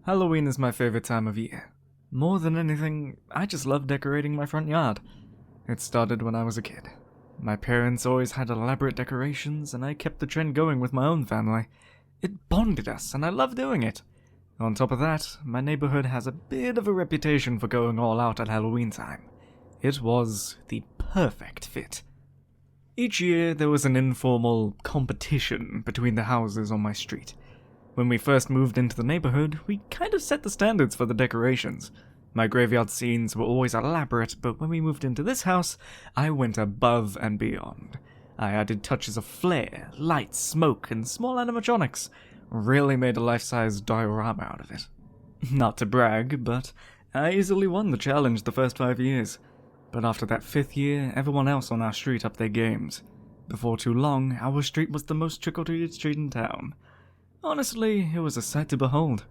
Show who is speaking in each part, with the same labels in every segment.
Speaker 1: Halloween is my favorite time of year. More than anything, I just love decorating my front yard. It started when I was a kid. My parents always had elaborate decorations, and I kept the trend going with my own family. It bonded us, and I love doing it. On top of that, my neighborhood has a bit of a reputation for going all out at Halloween time. It was the perfect fit. Each year, there was an informal competition between the houses on my street. When we first moved into the neighborhood, we kind of set the standards for the decorations. My graveyard scenes were always elaborate, but when we moved into this house, I went above and beyond. I added touches of flair, light, smoke, and small animatronics. Really made a life-size diorama out of it. Not to brag, but I easily won the challenge the first 5 years. But after that 5th year, everyone else on our street upped their games. Before too long, our street was the most trick-or-treated street in town. Honestly, it was a sight to behold.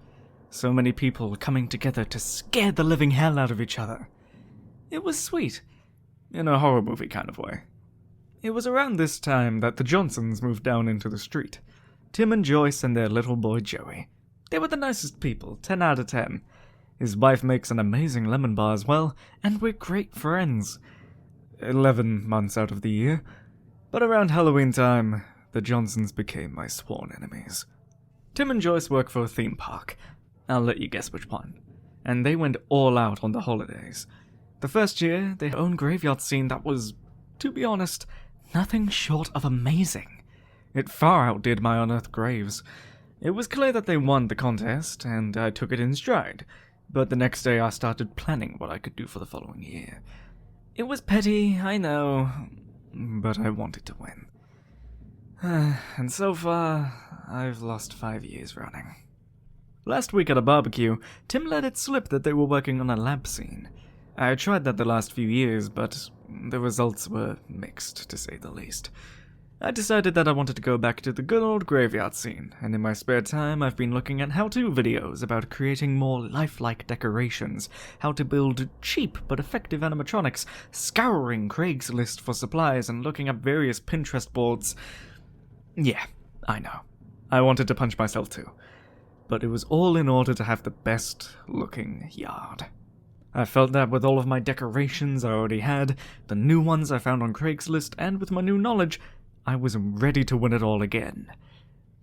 Speaker 1: So many people coming together to scare the living hell out of each other. It was sweet, in a horror movie kind of way. It was around this time that the Johnsons moved down into the street. Tim and Joyce and their little boy Joey. They were the nicest people, 10 out of 10. His wife makes an amazing lemon bar as well, and we're great friends. 11 months out of the year. But around Halloween time, the Johnsons became my sworn enemies. Tim and Joyce work for a theme park. I'll let you guess which one. And they went all out on the holidays. The first year, they owned a graveyard scene that was, to be honest, nothing short of amazing. It far outdid my unearthed graves. It was clear that they won the contest, and I took it in stride. But the next day I started planning what I could do for the following year. It was petty, I know, but I wanted to win. And so far, I've lost 5 years running. Last week at a barbecue, Tim let it slip that they were working on a lab scene. I had tried that the last few years, but the results were mixed, to say the least. I decided that I wanted to go back to the good old graveyard scene, and in my spare time I've been looking at how-to videos about creating more lifelike decorations, how to build cheap but effective animatronics, scouring Craigslist for supplies, and looking up various Pinterest boards. Yeah, I know. I wanted to punch myself too. But it was all in order to have the best looking yard. I felt that with all of my decorations I already had, the new ones I found on Craigslist, and with my new knowledge, I was ready to win it all again.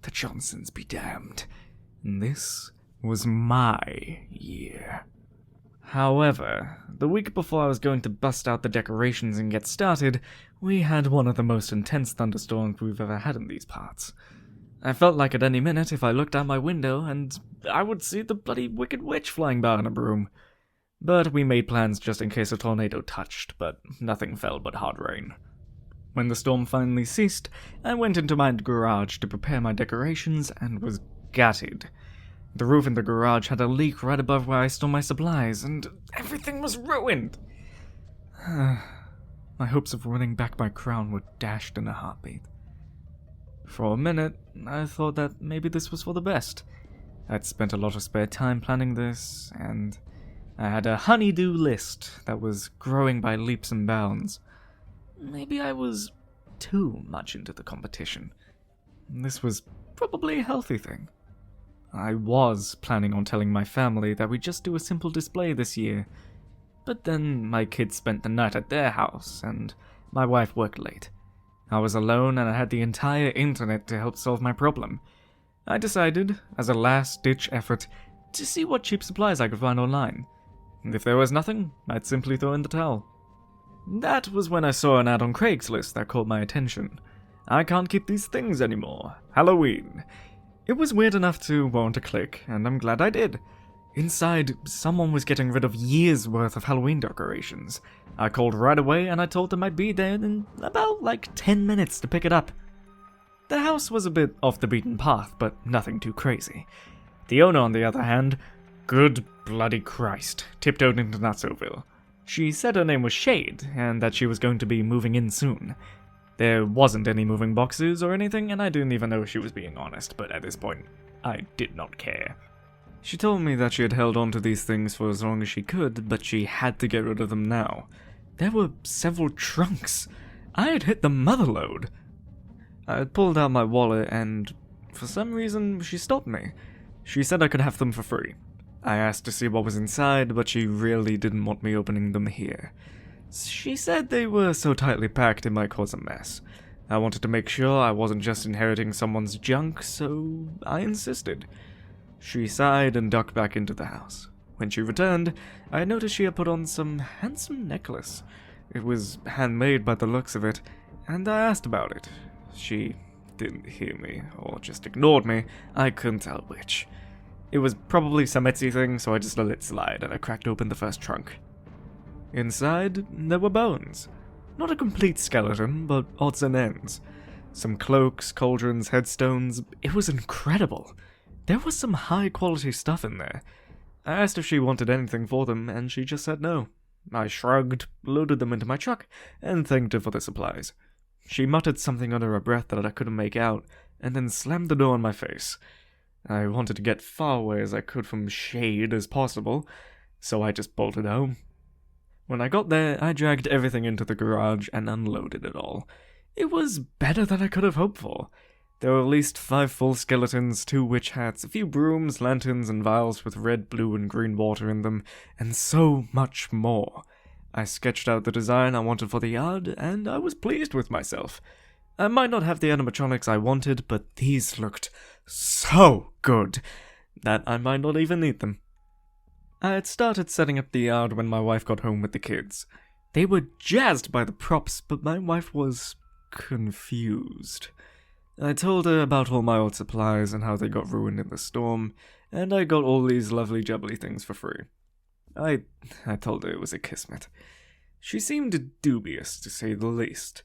Speaker 1: The Johnsons be damned. This was my year. However, the week before I was going to bust out the decorations and get started, we had one of the most intense thunderstorms we've ever had in these parts. I felt like at any minute if I looked out my window and I would see the bloody wicked witch flying by on a broom. But we made plans just in case a tornado touched, but nothing fell but hard rain. When the storm finally ceased, I went into my garage to prepare my decorations and was gutted. The roof in the garage had a leak right above where I store my supplies, and everything was ruined. My hopes of winning back my crown were dashed in a heartbeat. For a minute, I thought that maybe this was for the best. I'd spent a lot of spare time planning this, and I had a honey-do list that was growing by leaps and bounds. Maybe I was too much into the competition. This was probably a healthy thing. I was planning on telling my family that we'd just do a simple display this year, but then my kids spent the night at their house, and my wife worked late. I was alone and I had the entire internet to help solve my problem. I decided, as a last-ditch effort, to see what cheap supplies I could find online. If there was nothing, I'd simply throw in the towel. That was when I saw an ad on Craigslist that caught my attention. I can't keep these things anymore. Halloween. It was weird enough to warrant a click, and I'm glad I did. Inside, someone was getting rid of years' worth of Halloween decorations. I called right away and I told them I'd be there in about 10 minutes to pick it up. The house was a bit off the beaten path, but nothing too crazy. The owner, on the other hand, good bloody Christ, tiptoed into Nutsoville. She said her name was Shade, and that she was going to be moving in soon. There wasn't any moving boxes or anything, and I didn't even know if she was being honest, but at this point, I did not care. She told me that she had held on to these things for as long as she could, but she had to get rid of them now. There were several trunks. I had hit the mother lode. I had pulled out my wallet, and for some reason, she stopped me. She said I could have them for free. I asked to see what was inside, but she really didn't want me opening them here. She said they were so tightly packed it might cause a mess. I wanted to make sure I wasn't just inheriting someone's junk, so I insisted. She sighed and ducked back into the house. When she returned, I noticed she had put on some handsome necklace. It was handmade by the looks of it, and I asked about it. She didn't hear me, or just ignored me. I couldn't tell which. It was probably some Etsy thing, so I just let it slide, and I cracked open the first trunk. Inside, there were bones. Not a complete skeleton, but odds and ends. Some cloaks, cauldrons, headstones. It was incredible. There was some high-quality stuff in there. I asked if she wanted anything for them, and she just said no. I shrugged, loaded them into my truck, and thanked her for the supplies. She muttered something under her breath that I couldn't make out, and then slammed the door in my face. I wanted to get far away as I could from shade as possible, so I just bolted home. When I got there, I dragged everything into the garage and unloaded it all. It was better than I could have hoped for. There were at least 5 full skeletons, 2 witch hats, a few brooms, lanterns, and vials with red, blue, and green water in them, and so much more. I sketched out the design I wanted for the yard, and I was pleased with myself. I might not have the animatronics I wanted, but these looked so good that I might not even need them. I had started setting up the yard when my wife got home with the kids. They were jazzed by the props, but my wife was confused. I told her about all my old supplies and how they got ruined in the storm, and I got all these lovely jubbly things for free. I told her it was a kismet. She seemed dubious, to say the least.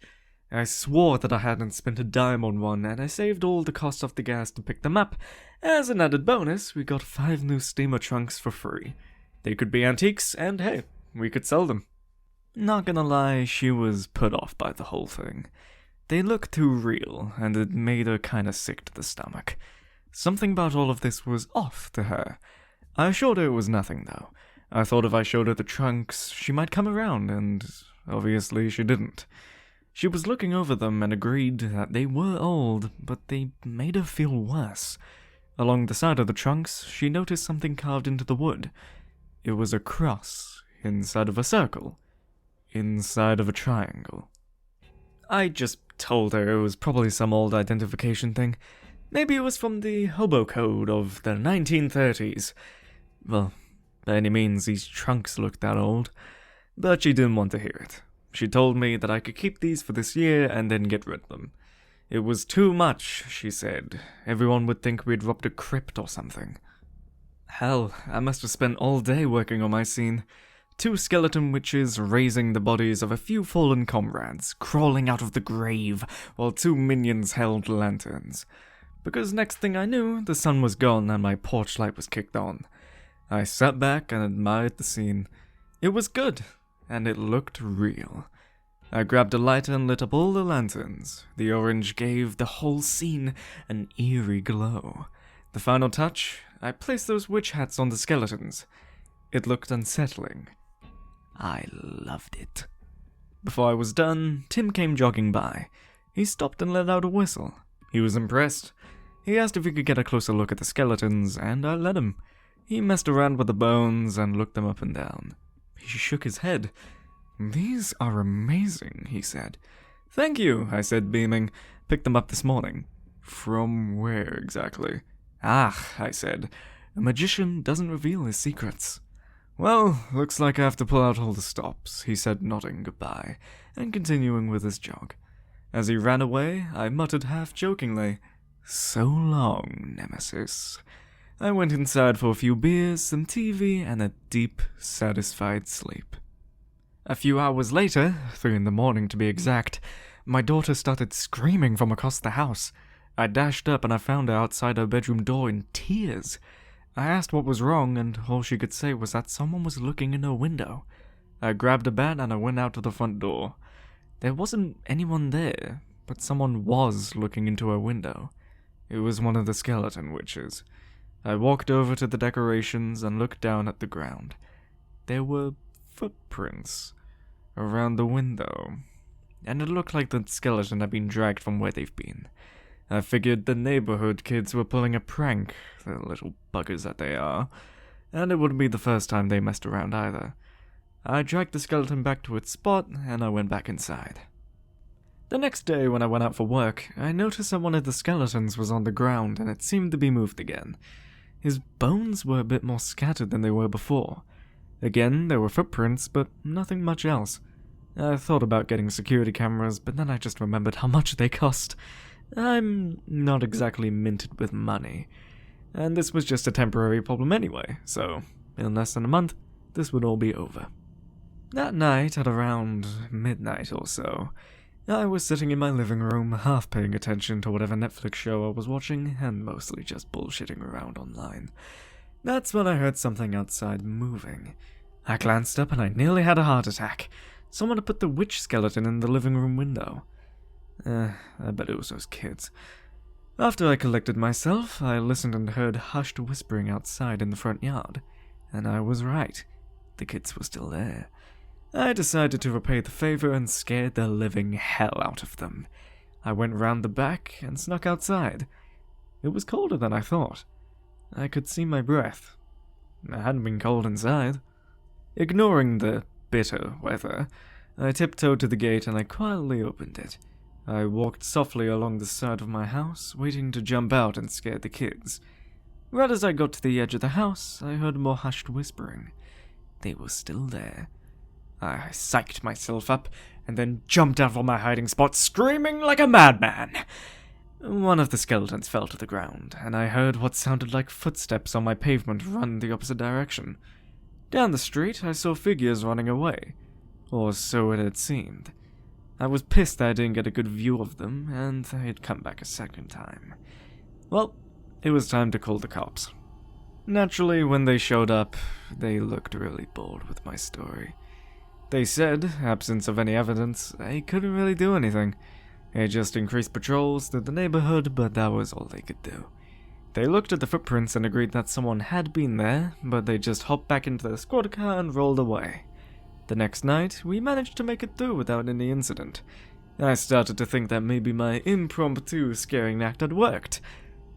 Speaker 1: I swore that I hadn't spent a dime on one, and I saved all the cost of the gas to pick them up. As an added bonus, we got 5 new steamer trunks for free. They could be antiques, and hey, we could sell them. Not gonna lie, she was put off by the whole thing. They looked too real, and it made her kinda sick to the stomach. Something about all of this was off to her. I assured her it was nothing, though. I thought if I showed her the trunks, she might come around, and obviously she didn't. She was looking over them and agreed that they were old, but they made her feel worse. Along the side of the trunks, she noticed something carved into the wood. It was a cross inside of a circle, inside of a triangle. I just told her it was probably some old identification thing. Maybe it was from the hobo code of the 1930s. Well, by any means, these trunks looked that old. But she didn't want to hear it. She told me that I could keep these for this year and then get rid of them. It was too much, she said. Everyone would think we'd robbed a crypt or something. Hell, I must have spent all day working on my scene. 2 skeleton witches raising the bodies of a few fallen comrades, crawling out of the grave, while 2 minions held lanterns. Because next thing I knew, the sun was gone and my porch light was kicked on. I sat back and admired the scene. It was good, and it looked real. I grabbed a lighter and lit up all the lanterns. The orange gave the whole scene an eerie glow. The final touch, I placed those witch hats on the skeletons. It looked unsettling. I loved it. Before I was done, Tim came jogging by. He stopped and let out a whistle. He was impressed. He asked if he could get a closer look at the skeletons, and I let him. He messed around with the bones and looked them up and down. He shook his head. "These are amazing," he said. "Thank you," I said, beaming. "Picked them up this morning." "From where exactly?" "Ah," I said. "A magician doesn't reveal his secrets." "Well, looks like I have to pull out all the stops," he said, nodding goodbye, and continuing with his jog. As he ran away, I muttered half-jokingly, "So long, Nemesis." I went inside for a few beers, some TV, and a deep, satisfied sleep. A few hours later, 3 in the morning to be exact, my daughter started screaming from across the house. I dashed up and I found her outside her bedroom door in tears. I asked what was wrong, and all she could say was that someone was looking in her window. I grabbed a bat and I went out to the front door. There wasn't anyone there, but someone was looking into her window. It was one of the skeleton witches. I walked over to the decorations and looked down at the ground. There were footprints around the window, and it looked like the skeleton had been dragged from where they've been. I figured the neighborhood kids were pulling a prank, the little buggers that they are. and it wouldn't be the first time they messed around either. I dragged the skeleton back to its spot, and I went back inside. The next day, when I went out for work, I noticed that one of the skeletons was on the ground and it seemed to be moved again. His bones were a bit more scattered than they were before. Again, there were footprints, but nothing much else. I thought about getting security cameras, but then I just remembered how much they cost. I'm not exactly minted with money, and this was just a temporary problem anyway, so in less than a month, this would all be over. That night, at around midnight or so, I was sitting in my living room, half paying attention to whatever Netflix show I was watching, and mostly just bullshitting around online. That's when I heard something outside moving. I glanced up and I nearly had a heart attack. Someone had put the witch skeleton in the living room window. I bet it was those kids. After I collected myself, I listened and heard hushed whispering outside in the front yard. And I was right. The kids were still there. I decided to repay the favor and scared the living hell out of them. I went round the back and snuck outside. It was colder than I thought. I could see my breath. It hadn't been cold inside. Ignoring the bitter weather, I tiptoed to the gate and I quietly opened it. I walked softly along the side of my house, waiting to jump out and scare the kids. Right as I got to the edge of the house, I heard more hushed whispering. They were still there. I psyched myself up, and then jumped out from my hiding spot, screaming like a madman. One of the skeletons fell to the ground, and I heard what sounded like footsteps on my pavement run the opposite direction. Down the street, I saw figures running away, or so it had seemed. I was pissed that I didn't get a good view of them, and they had come back a second time. Well, it was time to call the cops. Naturally, when they showed up, they looked really bored with my story. They said, absence of any evidence, they couldn't really do anything. They just increased patrols through the neighborhood, but that was all they could do. They looked at the footprints and agreed that someone had been there, but they just hopped back into their squad car and rolled away. The next night, we managed to make it through without any incident. I started to think that maybe my impromptu scaring act had worked,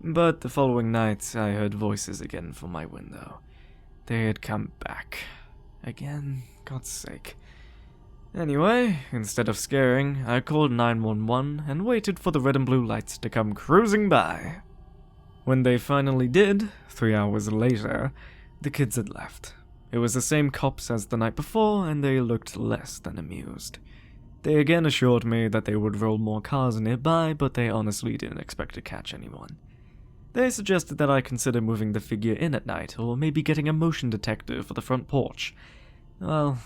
Speaker 1: but the following night I heard voices again from my window. They had come back. Again, God's sake. Anyway, instead of scaring, I called 911 and waited for the red and blue lights to come cruising by. When they finally did, 3 hours later, the kids had left. It was the same cops as the night before, and they looked less than amused. They again assured me that they would roll more cars nearby, but they honestly didn't expect to catch anyone. They suggested that I consider moving the figure in at night, or maybe getting a motion detector for the front porch. Well,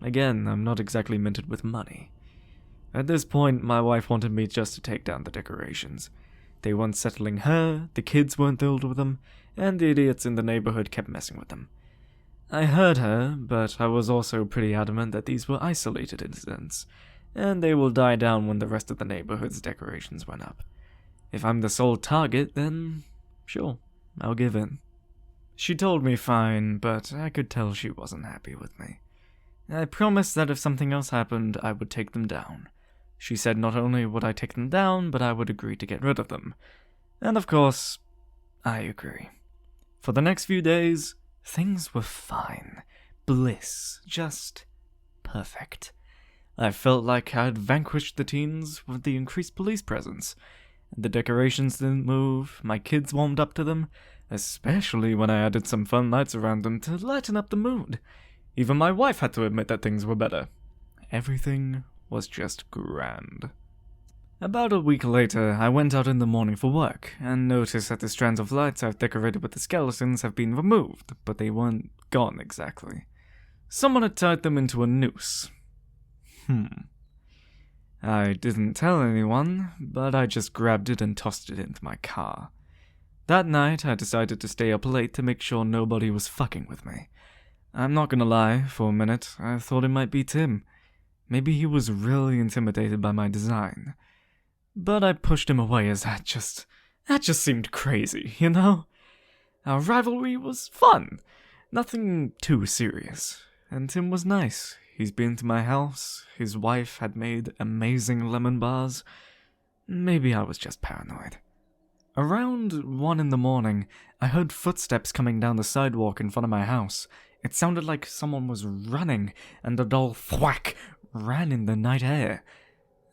Speaker 1: again, I'm not exactly minted with money. At this point, my wife wanted me just to take down the decorations. They weren't settling her, the kids weren't thrilled with them, and the idiots in the neighborhood kept messing with them. I heard her, but I was also pretty adamant that these were isolated incidents, and they will die down when the rest of the neighborhood's decorations went up. If I'm the sole target, then sure, I'll give in. She told me fine, but I could tell she wasn't happy with me. I promised that if something else happened, I would take them down. She said not only would I take them down, but I would agree to get rid of them. And of course, I agree. For the next few days, things were fine. Bliss. Just perfect. I felt like I'd vanquished the teens with the increased police presence. The decorations didn't move, my kids warmed up to them, especially when I added some fun lights around them to lighten up the mood. Even my wife had to admit that things were better. Everything was just grand. About a week later, I went out in the morning for work, and noticed that the strands of lights I've decorated with the skeletons have been removed, but they weren't gone exactly. Someone had tied them into a noose. I didn't tell anyone, but I just grabbed it and tossed it into my car. That night, I decided to stay up late to make sure nobody was fucking with me. I'm not gonna lie, for a minute, I thought it might be Tim. Maybe he was really intimidated by my design. But I pushed him away as that just seemed crazy, you know? Our rivalry was fun. Nothing too serious. And Tim was nice. He's been to my house. His wife had made amazing lemon bars. Maybe I was just paranoid. Around 1 in the morning, I heard footsteps coming down the sidewalk in front of my house. It sounded like someone was running, and a dull thwack ran in the night air.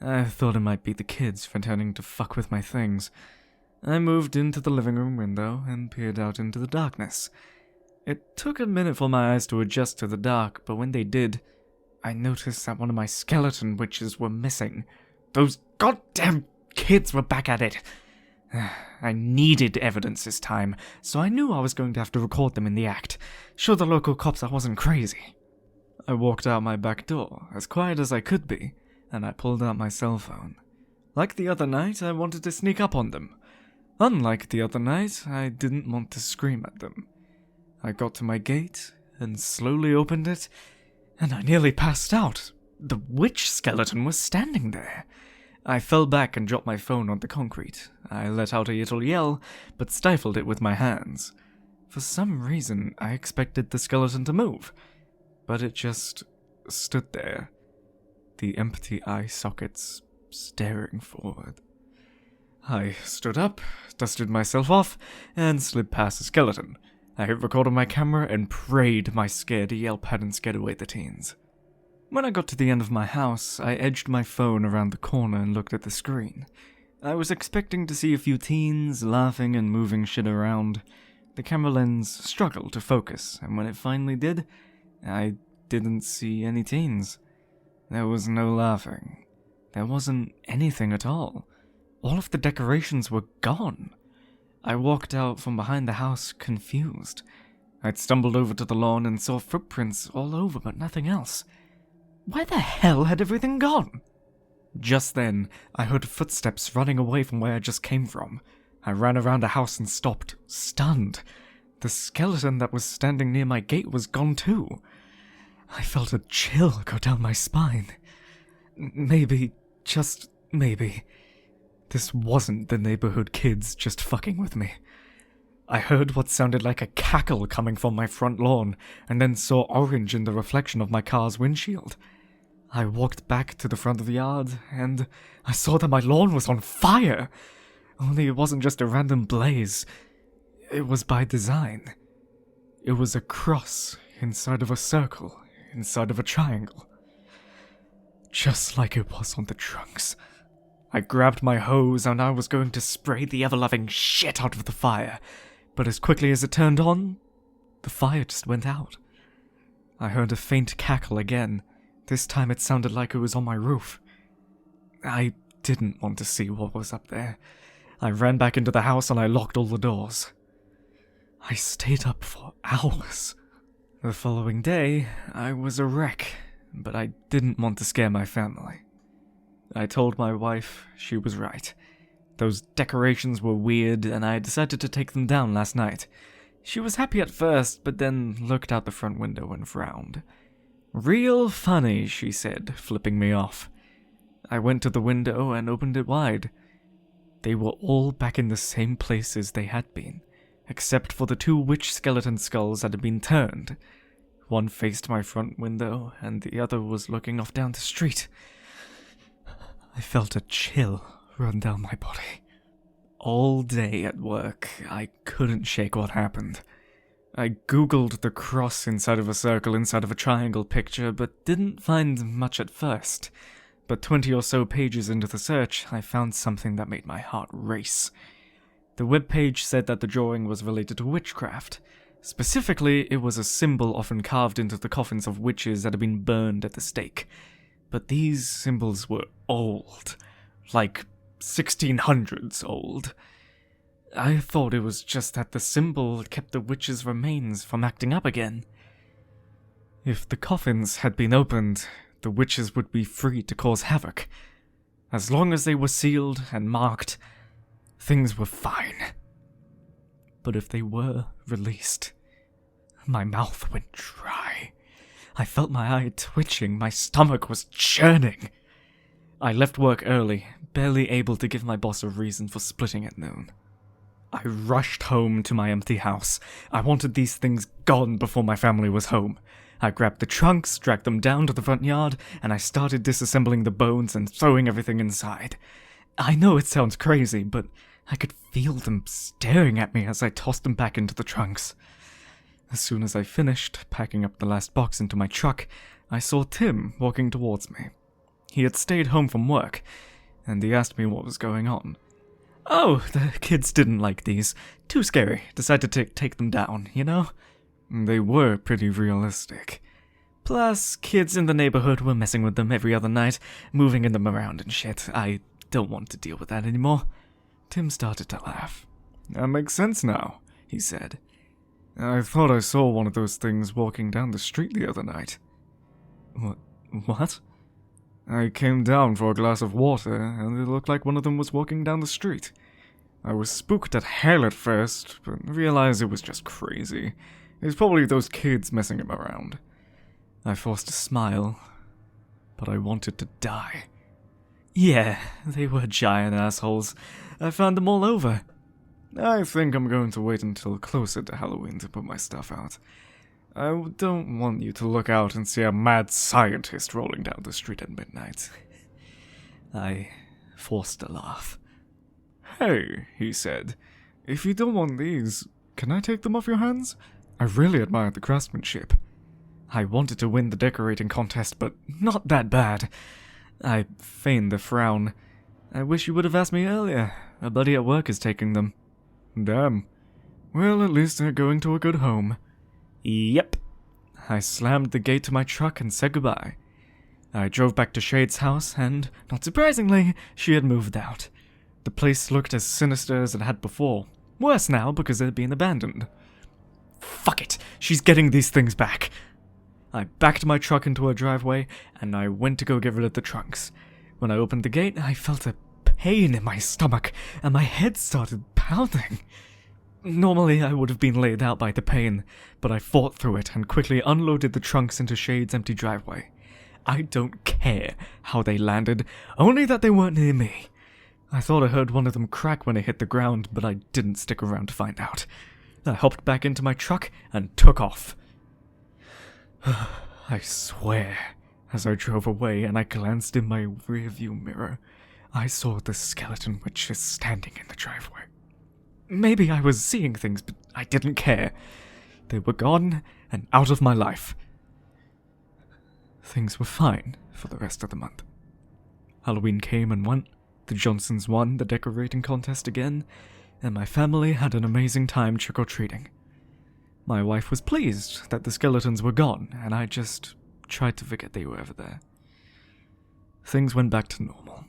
Speaker 1: I thought it might be the kids returning to fuck with my things. I moved into the living room window and peered out into the darkness. It took a minute for my eyes to adjust to the dark, but when they did, I noticed that one of my skeleton witches were missing. Those goddamn kids were back at it. I needed evidence this time, so I knew I was going to have to record them in the act, show the local cops I wasn't crazy. I walked out my back door, as quiet as I could be, and I pulled out my cell phone. Like the other night, I wanted to sneak up on them. Unlike the other night, I didn't want to scream at them. I got to my gate, and slowly opened it, and I nearly passed out. The witch skeleton was standing there. I fell back and dropped my phone on the concrete. I let out a little yell, but stifled it with my hands. For some reason, I expected the skeleton to move, but it just stood there, the empty eye sockets staring forward. I stood up, dusted myself off, and slid past the skeleton. I hit record on my camera and prayed my scared yelp hadn't scared away the teens. When I got to the end of my house, I edged my phone around the corner and looked at the screen. I was expecting to see a few teens laughing and moving shit around. The camera lens struggled to focus, and when it finally did, I didn't see any teens. There was no laughing. There wasn't anything at all. All of the decorations were gone. I walked out from behind the house confused. I'd stumbled over to the lawn and saw footprints all over, but nothing else. Where the hell had everything gone? Just then, I heard footsteps running away from where I just came from. I ran around the house and stopped, stunned. The skeleton that was standing near my gate was gone too. I felt a chill go down my spine. Maybe, just maybe, this wasn't the neighborhood kids just fucking with me. I heard what sounded like a cackle coming from my front lawn, and then saw orange in the reflection of my car's windshield. I walked back to the front of the yard, and I saw that my lawn was on fire. Only it wasn't just a random blaze. It was by design. It was a cross inside of a circle, inside of a triangle. Just like it was on the trunks. I grabbed my hose and I was going to spray the ever-loving shit out of the fire, but as quickly as it turned on, the fire just went out. I heard a faint cackle again. This time it sounded like it was on my roof. I didn't want to see what was up there. I ran back into the house and I locked all the doors. I stayed up for hours. The following day, I was a wreck, but I didn't want to scare my family. I told my wife she was right. Those decorations were weird, and I decided to take them down last night. She was happy at first, but then looked out the front window and frowned. "Real funny," she said, flipping me off. I went to the window and opened it wide. They were all back in the same places they had been, except for the two witch skeleton skulls that had been turned. One faced my front window, and the other was looking off down the street. I felt a chill run down my body. All day at work, I couldn't shake what happened. I googled the cross inside of a circle inside of a triangle picture, but didn't find much at first. But 20 or so pages into the search, I found something that made my heart race. The webpage said that the drawing was related to witchcraft. Specifically, it was a symbol often carved into the coffins of witches that had been burned at the stake. But these symbols were old, like 1600s old. I thought it was just that the symbol kept the witches' remains from acting up again. If the coffins had been opened, the witches would be free to cause havoc. As long as they were sealed and marked, things were fine. But if they were released, my mouth went dry. I felt my eye twitching, my stomach was churning. I left work early, barely able to give my boss a reason for splitting at noon. I rushed home to my empty house. I wanted these things gone before my family was home. I grabbed the trunks, dragged them down to the front yard, and I started disassembling the bones and throwing everything inside. I know it sounds crazy, but I could feel them staring at me as I tossed them back into the trunks. As soon as I finished packing up the last box into my truck, I saw Tim walking towards me. He had stayed home from work, and he asked me what was going on. Oh, the kids didn't like these. Too scary. Decided to take them down, you know? They were pretty realistic. Plus, kids in the neighborhood were messing with them every other night, moving them around and shit. I don't want to deal with that anymore. Tim started to laugh. That makes sense now, he said. I thought I saw one of those things walking down the street the other night. What? I came down for a glass of water, and it looked like one of them was walking down the street. I was spooked at hell at first, but realized it was just crazy. It was probably those kids messing him around. I forced a smile, but I wanted to die. Yeah, they were giant assholes. I found them all over. I think I'm going to wait until closer to Halloween to put my stuff out. I don't want you to look out and see a mad scientist rolling down the street at midnight. I forced a laugh. Hey, he said, if you don't want these, can I take them off your hands? I really admired the craftsmanship. I wanted to win the decorating contest, but not that bad. I feigned a frown. I wish you would have asked me earlier. A buddy at work is taking them. Damn. Well, at least they're going to a good home. Yep. I slammed the gate to my truck and said goodbye. I drove back to Shade's house, and, not surprisingly, she had moved out. The place looked as sinister as it had before. Worse now, because it had been abandoned. Fuck it! She's getting these things back! I backed my truck into her driveway, and I went to go get rid of the trunks. When I opened the gate, I felt a pain in my stomach, and my head started pounding. Normally, I would have been laid out by the pain, but I fought through it and quickly unloaded the trunks into Shade's empty driveway. I don't care how they landed, only that they weren't near me. I thought I heard one of them crack when it hit the ground, but I didn't stick around to find out. I hopped back into my truck and took off. I swear, as I drove away and I glanced in my rearview mirror, I saw the skeleton witches standing in the driveway. Maybe I was seeing things, but I didn't care. They were gone and out of my life. Things were fine for the rest of the month. Halloween came and went, the Johnsons won the decorating contest again, and my family had an amazing time trick-or-treating. My wife was pleased that the skeletons were gone, and I just tried to forget they were ever there. Things went back to normal.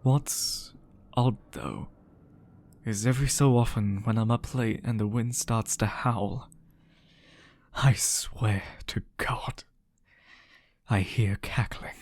Speaker 1: What's odd, though, is every so often when I'm up late and the wind starts to howl, I swear to God, I hear cackling.